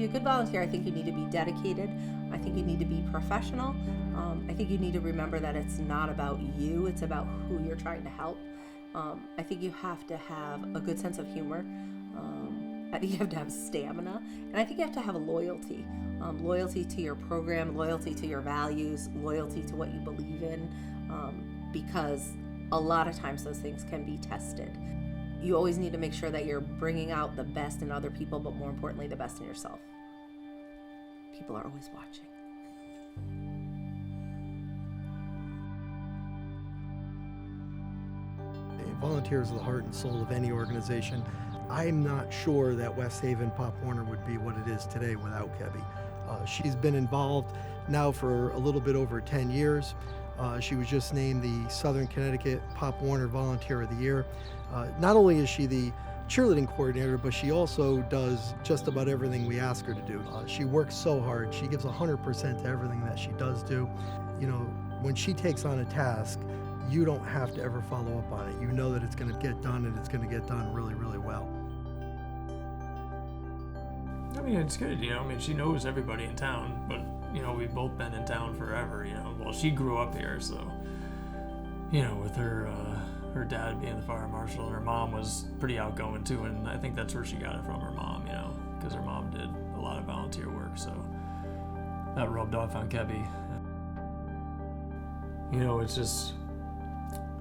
be a good volunteer, I think you need to be dedicated. I think you need to be professional. I think you need to remember that it's not about you, it's about who you're trying to help. I think you have to have a good sense of humor. I think you have to have stamina, and I think you have to have loyalty. Loyalty to your program, loyalty to your values, loyalty to what you believe in, because a lot of times those things can be tested. You always need to make sure that you're bringing out the best in other people, but more importantly, the best in yourself. People are always watching. Volunteers are the heart and soul of any organization. I'm not sure that West Haven Pop Warner would be what it is today without Cebi. She's been involved now for a little bit over 10 years. She was just named the Southern Connecticut Pop Warner Volunteer of the Year. Not only is she the cheerleading coordinator, but she also does just about everything we ask her to do. She works so hard. She gives 100% to everything that she does do. You know, when she takes on a task, you don't have to ever follow up on it. You know that it's going to get done, and it's going to get done really, really well. I mean, it's good, you know. I mean, she knows everybody in town, but, you know, we've both been in town forever, you know. Well, she grew up here, so, you know, with her dad being the fire marshal, and her mom was pretty outgoing, too, and I think that's where she got it from, her mom, you know, because her mom did a lot of volunteer work, so that rubbed off on Cebi. You know, it's just,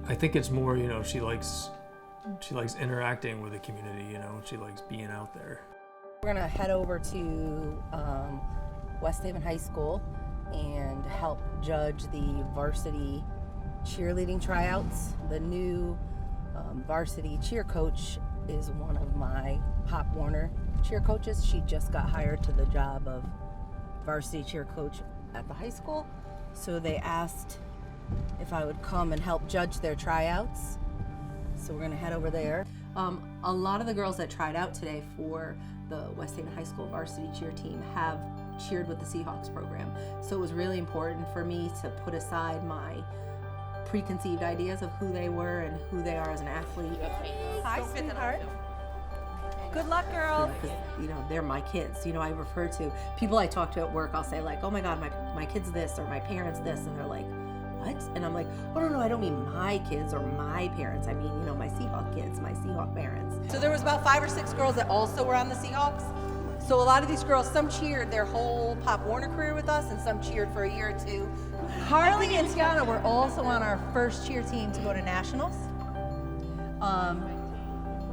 I think it's more, you know, she likes interacting with the community, you know, she likes being out there. We're gonna head over to West Haven High School and help judge the varsity cheerleading tryouts. The new varsity cheer coach is one of my Pop Warner cheer coaches. She just got hired to the job of varsity cheer coach at the high school. So they asked if I would come and help judge their tryouts. So we're gonna head over there. A lot of the girls that tried out today for the West Haven High School varsity cheer team have cheered with the Seahawks program. So it was really important for me to put aside my preconceived ideas of who they were and who they are as an athlete. Hi, sweetheart. Good luck, girl. You know, they're my kids. You know, I refer to people I talk to at work, I'll say like, oh my God, my kid's this, or my parents this, and they're like, what? And I'm like, oh no, I don't mean my kids or my parents. I mean, you know, my Seahawk kids, my Seahawk parents. So there was about 5 or 6 girls that also were on the Seahawks. So a lot of these girls, some cheered their whole Pop Warner career with us, and some cheered for a year or two. Harley and Tiana were also on our first cheer team to go to nationals.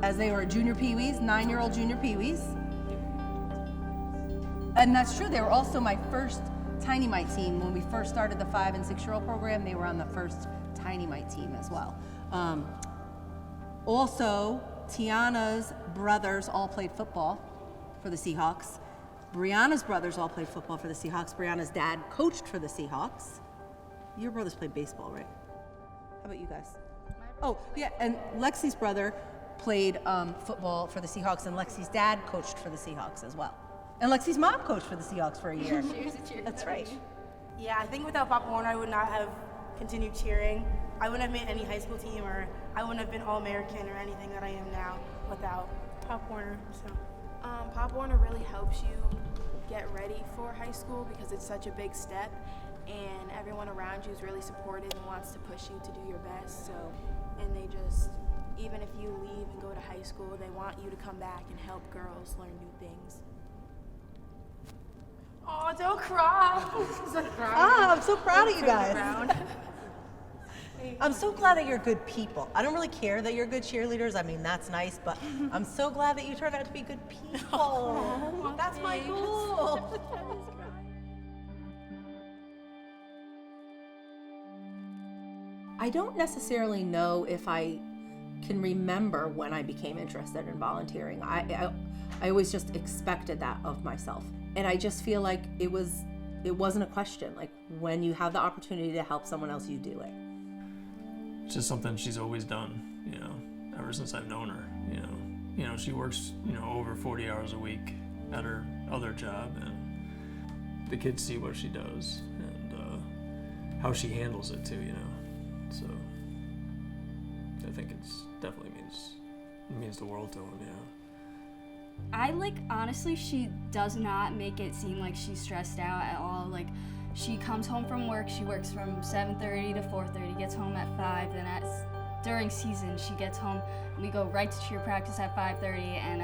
As they were junior peewees, 9-year-old junior peewees. And that's true, they were also my first Tiny Mite team. When we first started the 5 and 6-year-old program, they were on the first Tiny Mite team as well. Also, Tiana's brothers all played football for the Seahawks. Brianna's brothers all played football for the Seahawks. Brianna's dad coached for the Seahawks. Your brothers played baseball, right? How about you guys? Oh, yeah, and Lexi's brother played football for the Seahawks, and Lexi's dad coached for the Seahawks as well. And Lexi's mom coached for the Seahawks for a year. She was a cheer That's coach. right. Yeah, I think without Pop Warner, I would not have continued cheering. I wouldn't have made any high school team, or I wouldn't have been All-American or anything that I am now without Pop Warner. So, Pop Warner really helps you get ready for high school because it's such a big step, and everyone around you is really supportive and wants to push you to do your best. So, and they just, even if you leave and go to high school, they want you to come back and help girls learn new things. oh, don't cry. I'm so proud of you guys. I'm so glad that you're good people. I don't really care that you're good cheerleaders. I mean, that's nice, but I'm so glad that you turned out to be good people. That's my goal. I don't necessarily know if I can remember when I became interested in volunteering. I always just expected that of myself. And I just feel like it wasn't a question. Like, when you have the opportunity to help someone else, you do it. It's just something she's always done, you know, ever since I've known her, you know, she works, you know, over 40 hours a week at her other job, and the kids see what she does and how she handles it too, you know, so I think it's definitely means the world to them, you know. Honestly, she does not make it seem like she's stressed out at all. Like, she comes home from work, she works from 7:30 to 4:30, gets home at 5, then during season, she gets home, and we go right to cheer practice at 5:30, and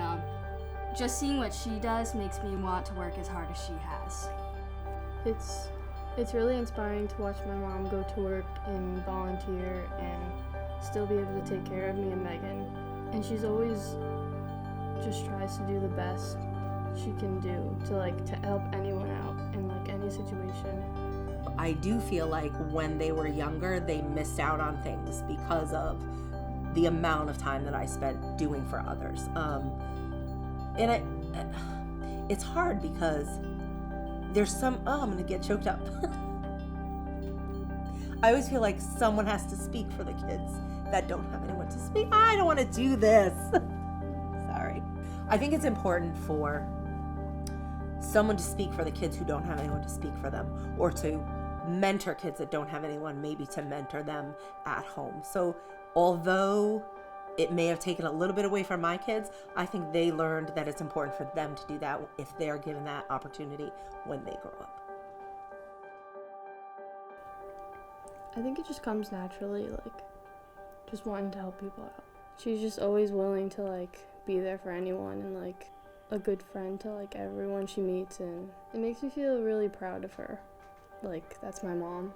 just seeing what she does makes me want to work as hard as she has. It's really inspiring to watch my mom go to work and volunteer and still be able to take care of me and Megan. And she's always just tries to do the best she can do to help anyone out in any situation. I do feel like when they were younger, they missed out on things because of the amount of time that I spent doing for others. It's hard because there's I'm gonna get choked up. I always feel like someone has to speak for the kids that don't have anyone to speak. I don't want to do this. Sorry. I think it's important for someone to speak for the kids who don't have anyone to speak for them, or to mentor kids that don't have anyone maybe to mentor them at home. So although it may have taken a little bit away from my kids, I think they learned that it's important for them to do that if they're given that opportunity when they grow up. I think it just comes naturally, just wanting to help people out. She's just always willing to be there for anyone and a good friend to everyone she meets, and it makes me feel really proud of her. That's my mom.